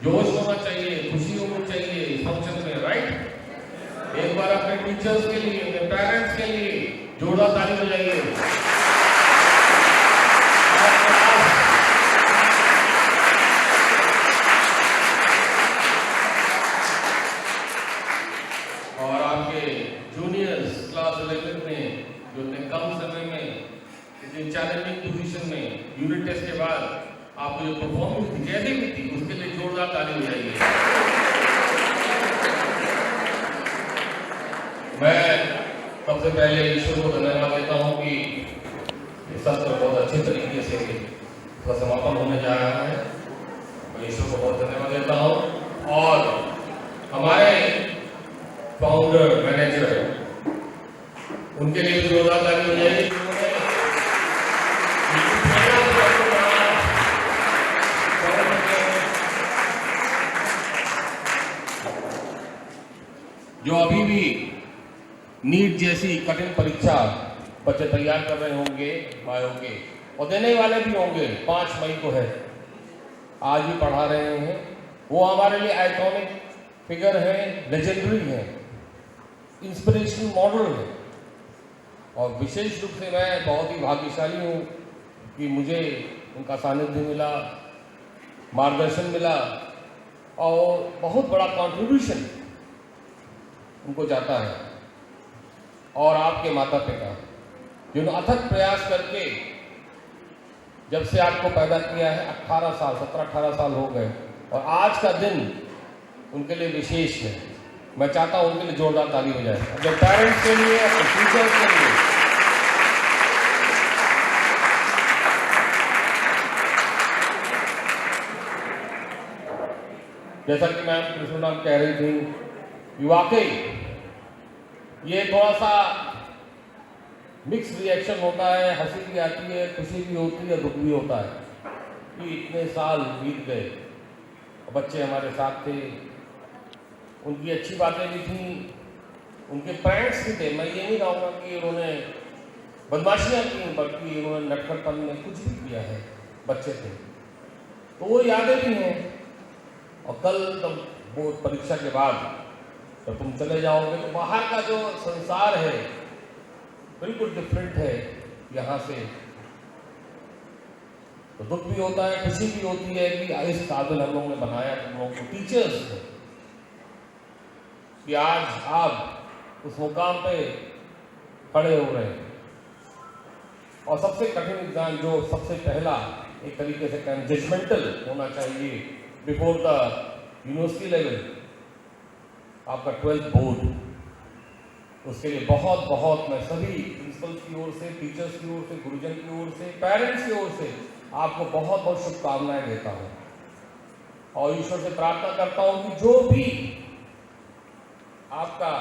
जोश होना चाहिए, खुशी होनी चाहिए इस फंक्शन में, राइट? एक बार अपने टीचर्स के लिए, अपने पेरेंट्स के लिए जोरदार ताली बजाइए। और आपके जूनियर्स क्लास 11 में जो इतने कम समय में इतनी चैलेंजिंग पोजीशन में यूनिट टेस्ट के बाद आपको जो परफॉर्मेंस थी, कैसी भी थी, उसके लिए जोरदार ताली बजाइए। मैं सबसे पहले ईश्वर को धन्यवाद देता हूँ कि ये सत्र बहुत अच्छे तरीके से इसका समापन होने जा रहा है। मैं ईश्वर को बहुत धन्यवाद देता हूँ और हमारे फाउंडर मैनेजर उनके लिए भी जोरदार ताली बजाइए। जो अभी भी नीट जैसी कठिन परीक्षा बच्चे तैयार कर रहे होंगे बायो के, और देने वाले भी होंगे, 5 मई को है, आज भी पढ़ा रहे हैं, वो हमारे लिए आइकॉनिक फिगर है, लेजेंडरी है, इंस्पिरेशनल मॉडल है। और विशेष रूप से मैं बहुत ही भाग्यशाली हूँ कि मुझे उनका सानिध्य मिला, मार्गदर्शन मिला और बहुत बड़ा कंट्रीब्यूशन उनको जाता है। और आपके माता पिता जिन्होंने अथक प्रयास करके जब से आपको पैदा किया है, 18 साल 17-18 साल हो गए, और आज का दिन उनके लिए विशेष है। मैं चाहता हूं उनके लिए जोरदार ताली हो जाए, अपने पेरेंट्स के लिए, अपने टीचर्स के लिए। जैसा कि मैम कृष्ण मैम कह रही थी, वाकई ये थोड़ा सा मिक्स रिएक्शन होता है, हंसी भी आती है, खुशी भी होती है, दुख भी होता है कि इतने साल बीत गए, बच्चे हमारे साथ थे, उनकी अच्छी बातें भी थी, उनके पेरेंट्स भी थे। मैं ये नहीं कहूँगा कि उन्होंने बदमाशियाँ की, बल्कि उन्होंने नटखटपन में कुछ भी किया है, बच्चे थे, तो वो यादें भी हैं। और कल तब बोर्ड परीक्षा के बाद जब तुम चले जाओगे तो बाहर का जो संसार है बिल्कुल डिफरेंट है यहाँ से। तो दुख भी होता है, खुशी भी होती है कि इस काबिल हम लोगों ने बनाया तुम लोगों को, टीचर्स को, कि आज आप उस मुकाम पे खड़े हो रहे हैं। और सबसे कठिन एग्जाम जो सबसे पहला एक तरीके से कहना जजमेंटल होना चाहिए बिफोर द यूनिवर्सिटी लेवल, आपका 12th बोर्ड, उसके लिए बहुत बहुत मैं सभी प्रिंसिपल्स की ओर से, टीचर्स की ओर से, गुरुजन की ओर से, पेरेंट्स की ओर से आपको बहुत बहुत शुभकामनाएं देता हूँ। और ईश्वर से प्रार्थना करता हूँ कि जो भी आपका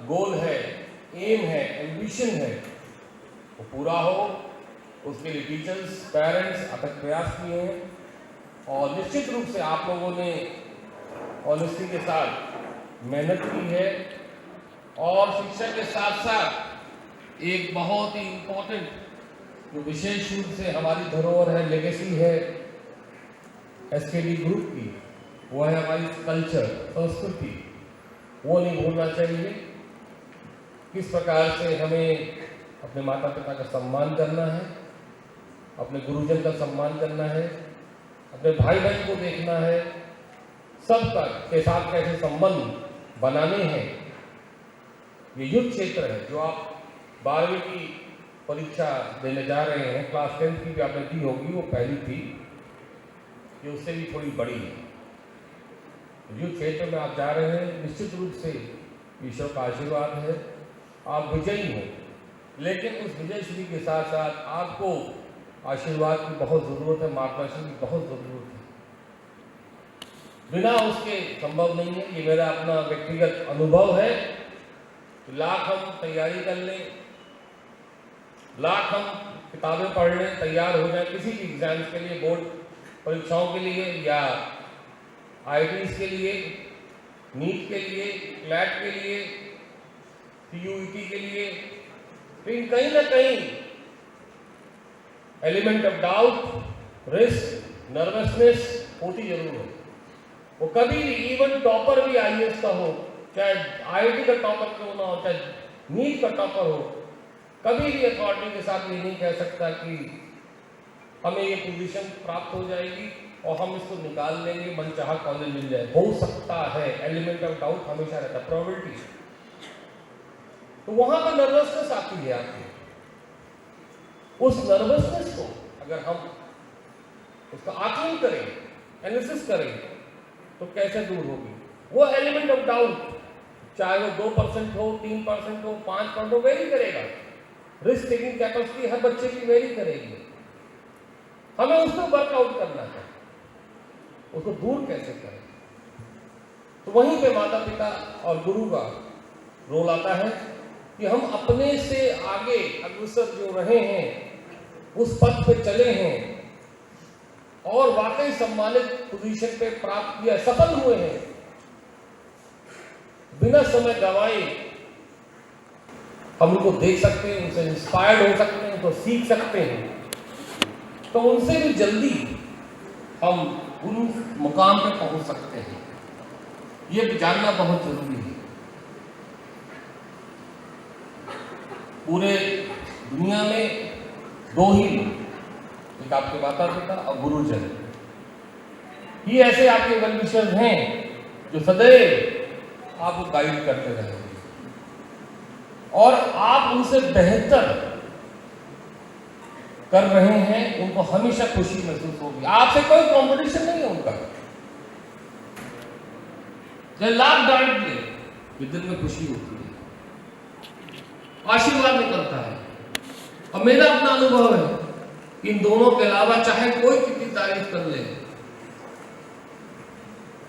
गोल है, एम है, एम्बिशन है, वो पूरा हो। उसके लिए टीचर्स, पेरेंट्स अथक प्रयास किए हैं और निश्चित रूप से आप लोगों ने ऑनेस्टी के साथ मेहनत की है। और शिक्षा के साथ साथ एक बहुत ही इम्पोर्टेंट जो विशेष रूप से हमारी धरोहर है, लेगेसी है एसकेडी ग्रुप की, वो है हमारी कल्चर, संस्कृति, वो नहीं भूलना चाहिए। किस प्रकार से हमें अपने माता पिता का सम्मान करना है, अपने गुरुजन का सम्मान करना है, अपने भाई बहन को देखना है, सबका के साथ कैसे संबंध बनाने हैं। ये युद्ध क्षेत्र है जो आप 12वीं की परीक्षा देने जा रहे हैं, क्लास 10th की भी आपने दी होगी, वो पहली थी, ये उससे भी थोड़ी बड़ी है। युद्ध क्षेत्र में आप जा रहे हैं, निश्चित रूप से ईश्वर का आशीर्वाद है, आप विजयी हो। लेकिन उस विजय श्री के साथ साथ आपको आशीर्वाद की बहुत ज़रूरत है, मार्गदर्शन की बहुत ज़रूरत है। बिना उसके संभव नहीं है। ये मेरा अपना व्यक्तिगत अनुभव है। लाख हम तैयारी कर लें, लाख हम किताबें पढ़ लें, तैयार हो जाए किसी भी एग्जाम्स के लिए, बोर्ड परीक्षाओं के लिए या आईआईटीज के लिए, नीट के लिए, क्लैट के लिए, सीयूईटी के लिए, लेकिन कहीं ना कहीं element of doubt, risk, nervousness होती जरूर है। वो कभी भी इवन टॉपर भी आईएएस का हो, चाहे आईआईटी का टॉपर क्यों ना हो, चाहे नीट का टॉपर हो, कभी भी अथॉरिटी के साथ ये नहीं कह सकता कि हमें ये पोजीशन प्राप्त हो जाएगी और हम इसको निकाल लेंगे, मनचाहा कॉलेज मिल जाए। हो सकता है, एलिमेंट ऑफ डाउट हमेशा रहता है, प्रोबेबिलिटी। तो वहां पर नर्वसनेस आती है आपकी। उस नर्वसनेस को अगर हम उसका आकलन करें, एनालिसिस करें, तो कैसे दूर होगी? वो एलिमेंट ऑफ डाउट, चाहे वो 2% हो, 3% हो, 5% हो, वेरी करेगा। रिस्क टेकिंग कैपेसिटी हर बच्चे की वेरी करेगी। हमें उसको वर्कआउट करना है, उसको दूर कैसे करें? तो वहीं पे माता पिता और गुरु का रोल आता है कि हम अपने से आगे अग्रसर जो रहे हैं, उस पथ पे चले हैं और वाकई सम्मानित पोजीशन पे प्राप्त किया, सफल हुए हैं, बिना समय गंवाए हम उनको देख सकते हैं, उनसे इंस्पायर्ड हो सकते हैं, उनको सीख सकते हैं। तो उनसे भी जल्दी हम उन मुकाम पे पहुंच सकते हैं। ये जानना बहुत जरूरी है। पूरे दुनिया में दो ही लोग, एक आपके माता पिता और गुरुजन, ये ऐसे आपके वेल विशर्स हैं जो सदैव आपको गाइड करते रहेंगे और आप उनसे बेहतर कर रहे हैं, उनको हमेशा खुशी महसूस होगी। आपसे कोई कंपटीशन नहीं है उनका। लाभ डांट ले, दिल में खुशी होती है, आशीर्वाद निकलता है। और मेरा अपना अनुभव है कि इन दोनों के अलावा चाहे कोई कितनी तारीफ कर ले,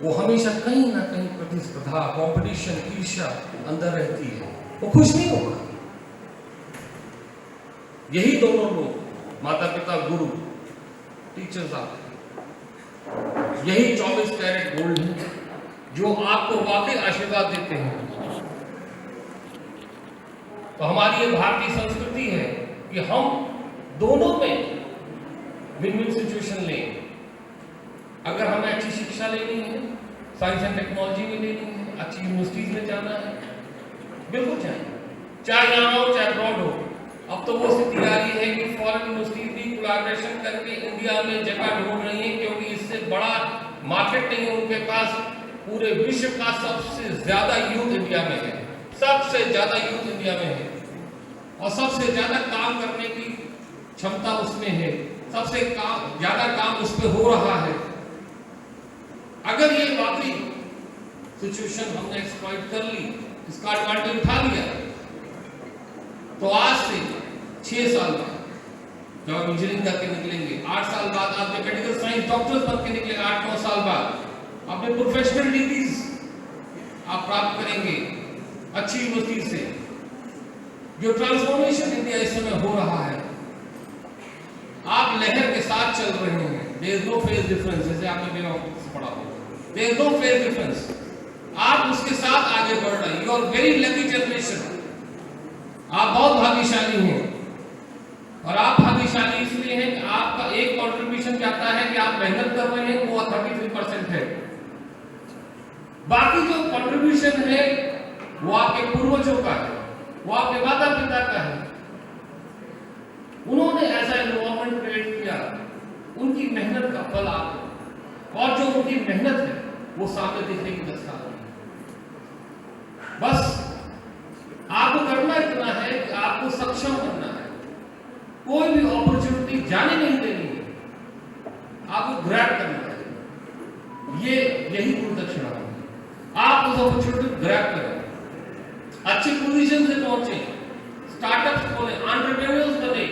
वो हमेशा कहीं ना कहीं प्रतिस्पर्धा, कंपटीशन, ईर्ष्या अंदर रहती है, वो खुश नहीं होगा। यही दोनों लोग, माता पिता, गुरु, टीचर्स, आप, यही 24 कैरेट गोल्ड है जो आपको वाकई आशीर्वाद देते हैं। तो हमारी ये भारतीय संस्कृति है कि हम दोनों में विन विन सिचुएशन लें। अगर हमें अच्छी शिक्षा लेनी है, साइंस एंड टेक्नोलॉजी में लेनी है, अच्छी यूनिवर्सिटीज में जाना है, बिल्कुल जाए, चाहे यहाँ हो चाहे अब्रॉड हो। अब तो वो स्थिति आ रही है कि फॉरेन यूनिवर्सिटीज भी कोलैबोरेशन करके इंडिया में जगह ढूंढ रही है, क्योंकि इससे बड़ा मार्केट नहीं है उनके पास। पूरे विश्व का सबसे ज्यादा यूथ इंडिया में है, सबसे ज्यादा यूथ इंडिया में है और सबसे ज्यादा काम करने की क्षमता उसमें है, सबसे ज्यादा काम उस पर हो रहा है। अगर ये वाकई सिचुएशन हमने एक्सप्लॉइट कर ली, इसका एडवांटेज उठा लिया, तो आज से 6 साल बाद जब आप इंजीनियरिंग करके निकलेंगे, 8 साल बाद आप मेडिकल साइंस डॉक्टर्स बन के निकलेंगे, 8-9 साल बाद अपने प्रोफेशनल डिग्रीज आप प्राप्त करेंगे अच्छी यूनिवर्सिटी से। जो ट्रांसफॉर्मेशन इंडिया इस समय हो रहा है, आप लहर के साथ चल रहे हैं। There is no phase difference, जैसे आपने मेरा पढ़ा हो, there is no phase difference, आप उसके साथ आगे बढ़ रहे हैं। You are very lucky generation, आप बहुत भाग्यशाली हैं। और आप भाग्यशाली इसलिए हैं कि आपका एक कंट्रीब्यूशन कहता है कि आप मेहनत कर रहे हैं, वो 33% है। बाकी जो कंट्रीब्यूशन है वो आपके पूर्वजों का है, वो आपके माता पिता का है। उन्होंने ऐसा एनवायरनमेंट क्रिएट किया, उनकी मेहनत का फल आप, और जो उनकी मेहनत है वो सामने दिखने की दस्तार है। बस आपको करना इतना है कि आपको सक्षम बनना है। कोई भी अपॉर्चुनिटी जाने नहीं देनी है, आपको ग्रैब करना है। यही गुरुदक्षिणा है। आप उस अपॉर्चुनिटी को ग्रैब करें, अच्छी पोजीशन से पहुंचे, स्टार्टअप्स खोलें, एंटरप्रेन्योर्स बने,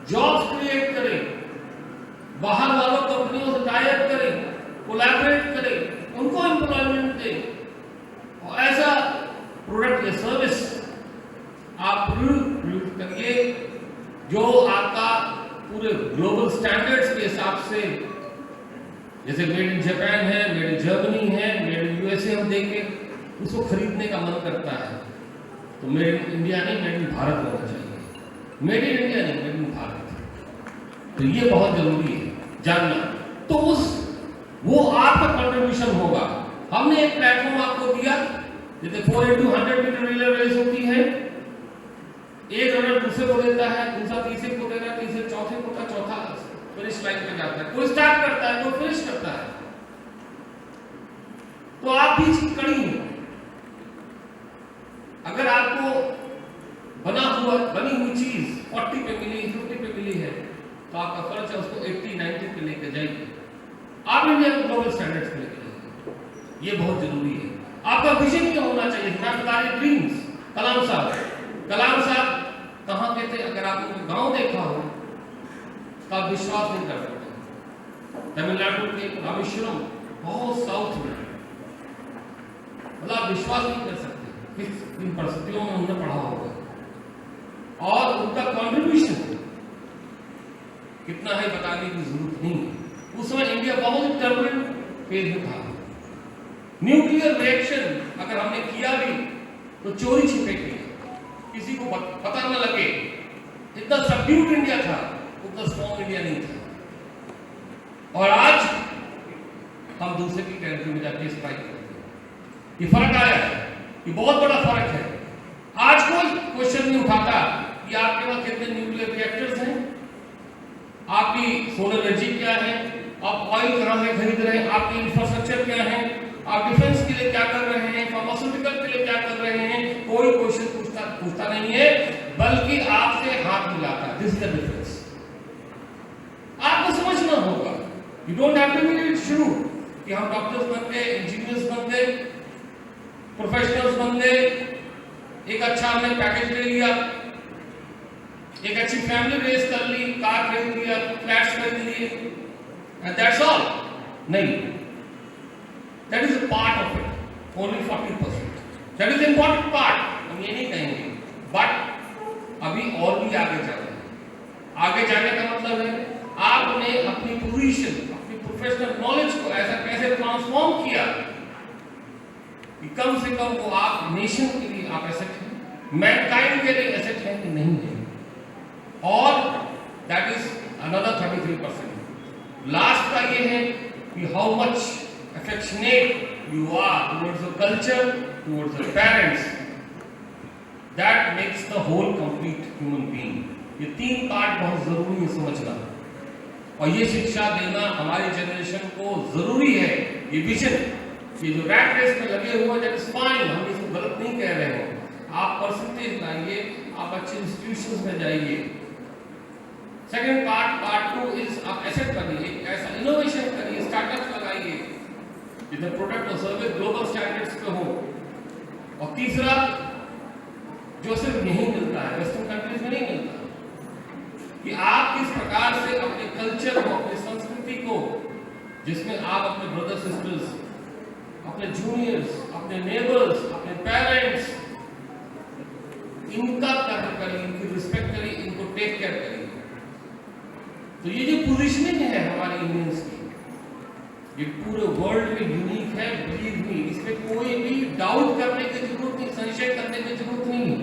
जॉब्स क्रिएट करें, बाहर वालों कंपनियों से टाई अप करें, कोलैबोरेट करें, उनको एम्प्लॉयमेंट दें और ऐसा प्रोडक्ट या सर्विस आप प्रयुक्त करिए जो आपका पूरे ग्लोबल स्टैंडर्ड्स के हिसाब से, जैसे मेड इन जापान है, मेड इन जर्मनी है, मेड इन यूएसए हम देखें, उसको खरीदने का मन करता है। तो मेड इन इंडिया नहीं, मेड इन भारत होना चाहिए। मेड इन इंडिया नहीं, मेड इन भारत। तो ये बहुत जरूरी है जानना। तो वो आपका कंट्रीब्यूशन होगा। हमने एक प्लेटफॉर्म आपको दिया, जैसे 4x100 मीटर रिले रेस होती है, एक रनर दूसरे को देता है, दूसरा तीसरे को देगा, तीसरे चौथे को, चौथा फिनिश लाइन पे जाता है, कोई स्टार्ट करता है, कोई फिनिश करता है। तो आप बीच की कड़ी हैं। अगर आपको बनी हुई चीज 40 पे मिली, 50 पे मिली है, तो आपका फर्ज है उसको 80, 90 पे लेके जाइए। आप इंडिया को ग्लोबल स्टैंडर्ड्स पे लेके जाइए, ये बहुत जरूरी है। आपका विजन क्या होना चाहिए? मैं बता रही ड्रीम्स। कलाम साहब कहाँ के थे? अगर आपने गांव देखा हो तो आप विश्वास नहीं कर सकते। तमिलनाडु के रामेश्वरम, बहुत साउथ में, मतलब आप विश्वास नहीं कर सकते किन परिस्थितियों में उन्होंने पढ़ा होगा और उनका कंट्रीब्यूशन कितना है बताने की जरूरत नहीं है। उस समय इंडिया बहुत टर्बुलेंट फेज में था। न्यूक्लियर रिएक्शन अगर हमने किया भी तो चोरी छिपे किया, किसी को पता न लगे। इतना सबड्यूड इंडिया था, उतना स्ट्रॉन्ग इंडिया नहीं था। और आज हम दूसरे की टेरिटरी में जाके स्ट्राइक करते हैं। ये फर्क आया है, ये बहुत बड़ा फर्क है। आज कोई क्वेश्चन नहीं उठाता कि आपके पास कितने न्यूक्लियर रिएक्टर्स हैं, आपकी सोलर एनर्जी क्या है, आप ऑयल कहां से खरीद रहे हैं, आपकी इंफ्रास्ट्रक्चर क्या है, आप डिफेंस के लिए क्या कर रहे हैं, फार्मास्यूटिकल के लिए क्या कर रहे हैं। कोई क्वेश्चन पूछता नहीं है, बल्कि आपसे हाथ मिलाता है। This is the difference. आपको समझना होगा। You don't have to make it शुरू कि हम डॉक्टर्स बन गए, इंजीनियर्स बन गए, प्रोफेशनल्स बन गए, एक अच्छा हमने पैकेज ले लिया, एक अच्छी फैमिली रेस कर ली, कार खरीद लिया, फ्लैट्स खरीद लिए, एंड दैट्स ऑल। नहीं, that is a part of it, only 40%। That is important part, हम ये नहीं कहेंगे, बट अभी और भी आगे जाना है। आगे जाने का मतलब है आपने अपनी पोजीशन, अपनी प्रोफेशनल नॉलेज को ऐसा कैसे ट्रांसफॉर्म किया कि कम से कम वो आप नेशन के लिए आप एसेट हैं, मैनकाइंड के लिए एसेट हैं कि नहीं है। और दैट इज अनदर 33%। लास्ट का ये है कि how much affectionate you are towards the culture, towards the parents, that makes the whole complete human being. ये तीन पार्ट बहुत जरूरी है समझना, और ये शिक्षा देना हमारी जनरेशन को जरूरी है। ये विजन, ये जो रैट रेस में लगे हुए, दैट इज फाइन, हम इसको गलत नहीं कह रहे हो। आप परसेंटेज लाइए, आप अच्छे इंस्टीट्यूशंस में जाइए। सेकंड पार्ट 2 इज आप एसेट बनिए, ऐसा इनोवेशन करिए, स्टार्टअप लगाइए जिसमें प्रोडक्ट और सर्विस ग्लोबल स्टैंडर्ड्स पे हो। और तीसरा जो सिर्फ यहीं मिलता है, वेस्टर्न कंट्रीज में नहीं मिलता, कि आप किस प्रकार से अपने कल्चर को, अपनी संस्कृति को, जिसमें आप अपने ब्रदर सिस्टर्स, अपने जूनियर्स, अपने नेबर्स, अपने पेरेंट्स, इनका कदर करिए, इनकी रिस्पेक्ट करिए, इनको टेक केयर करिए। तो ये जो पोजीशनिंग है हमारी इंडियंस की, ये पूरे वर्ल्ड में यूनिक है, बिलीव मी, इसमें कोई भी डाउट करने की जरूरत नहीं, संशय करने की जरूरत नहीं है।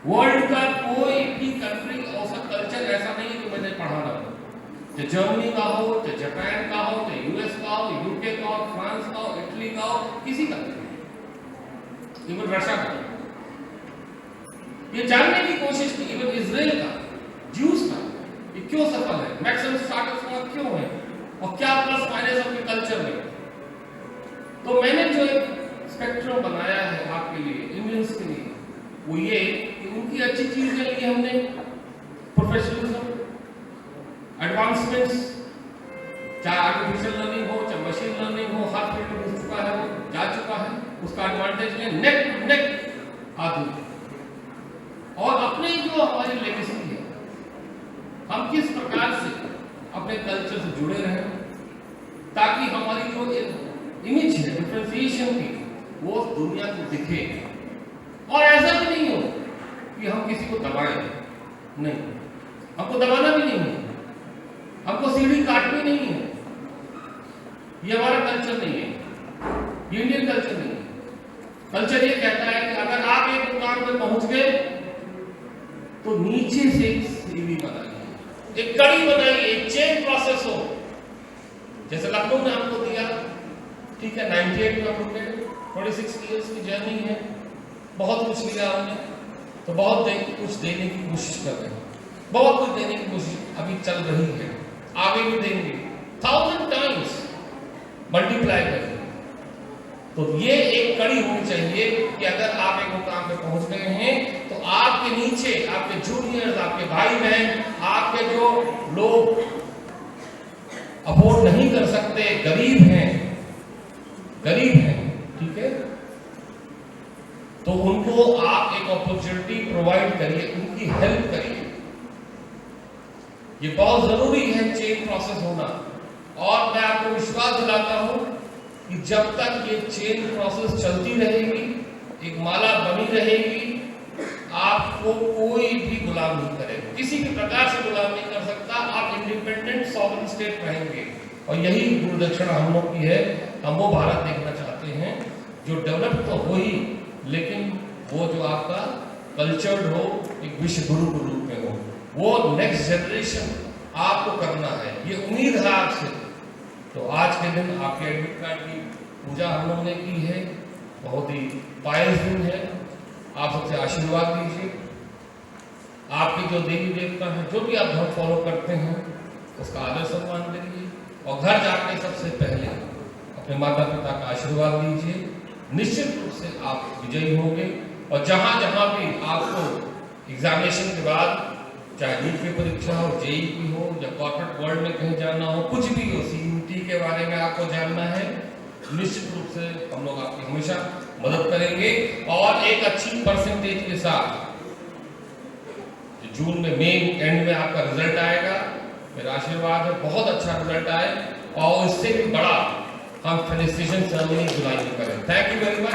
वर्ल्ड का कोई भी कंट्री और कल्चर ऐसा नहीं है जो मैंने पढ़ा ना हो, चाहे जर्मनी का हो, चाहे जापान का हो, चाहे यूएस का हो, यूके का हो, फ्रांस का हो, इटली का हो, किसी का नहीं, इवन रशिया का। ये जानने की कोशिश की, इवन इजराइल का, ज्यूस का, ये क्यों सफल है, मैक्सिमम स्टार्टअप्स वहां क्यों है, और क्या प्लस माइनस अपने कल्चर में। तो मैंने जो एक स्पेक्ट्रम बनाया है आपके लिए, इंडियंस के लिए, वो ये कि उनकी अच्छी चीजें ली हमने, प्रोफेशनलिज्म, एडवांसमेंट्स, चाहे आर्टिफिशियल लर्निंग हो, चाहे मशीन लर्निंग हो, हर फील्ड में घुस चुका है, वो जा चुका है, उसका एडवांटेज ले, नेक टू नेक आदमी। और अपने जो हमारी लेगेसी है, हम किस प्रकार से अपने कल्चर से जुड़े रहें, ताकि हमारी जो इमेज है डिफरेंशिएशन की, वो दुनिया को दिखे। और ऐसा भी नहीं हो कि हम किसी को दबाएं, नहीं, हमको दबाना भी नहीं है, हमको सीढ़ी काटनी नहीं है, ये हमारा कल्चर नहीं है, ये इंडियन कल्चर नहीं है। कल्चर ये कहता है कि अगर आप एक मुकाम पर पहुंच गए तो नीचे से एक सीढ़ी बनाइए, एक कड़ी बनाइए, एक चेन प्रोसेस हो। जैसे लखनऊ ने हमको दिया, ठीक है, 98 में हम रुके, 26 इयर्स की जर्नी है, बहुत कुछ लिया हमने, तो बहुत कुछ देने की कोशिश कर रहे हैं, बहुत कुछ देने की कोशिश अभी चल रही है, आगे भी देंगे 1000 टाइम्स मल्टीप्लाई करेंगे। तो ये एक कड़ी होनी चाहिए कि अगर आप एक मुकाम पे पहुंच गए हैं तो आपके नीचे आपके जूनियर्स, आपके भाई बहन, आपके जो लोग अफोर्ड नहीं कर सकते, गरीब हैं, ठीक है, तो उनको आप एक अपॉर्चुनिटी प्रोवाइड करिए, उनकी हेल्प करिए। ये बहुत जरूरी है चेंज प्रोसेस होना, और मैं आपको विश्वास दिलाता हूं कि जब तक ये चेंज प्रोसेस चलती रहेगी, एक माला बनी रहेगी, आपको कोई भी गुलाम नहीं करेगा, किसी भी प्रकार से गुलाम नहीं कर सकता। आप इंडिपेंडेंट सॉवरेन स्टेट रहेंगे, और यही दूरदर्शन हम लोग की है। हम वो भारत देखना चाहते हैं जो डेवलप तो हो ही, लेकिन वो जो आपका कल्चर्ड हो, एक विश्व गुरु के रूप में हो, वो नेक्स्ट जनरेशन आपको करना है, ये उम्मीद है आपसे। तो आज के दिन आपके एडमिट कार्ड की पूजा हम लोगों ने की है, बहुत ही पायस दिन है, आप सबसे आशीर्वाद दीजिए। आपके जो देवी देवता हैं, जो भी आप धर्म फॉलो करते हैं, उसका आदर सम्मान करिए, और घर जाकर सबसे पहले अपने माता पिता का आशीर्वाद लीजिए। निश्चित रूप से आप विजयी होंगे, और जहां जहां भी आपको एग्जामिनेशन के बाद, चाहे नीट की परीक्षा हो, जेई की हो, या कॉर्पोरेट वर्ल्ड में कहीं जाना हो, कुछ भी हो, सीयूटी के बारे में आपको जानना है, निश्चित रूप से हम लोग आपकी हमेशा मदद करेंगे। और एक अच्छी परसेंटेज के साथ जून में, मई एंड में आपका रिजल्ट आएगा, मेरा आशीर्वाद है बहुत अच्छा रिजल्ट आए, और इससे भी बड़ा हम फेलिसिटेशन सेरेमनी जुलाई में करें। Thank you very much.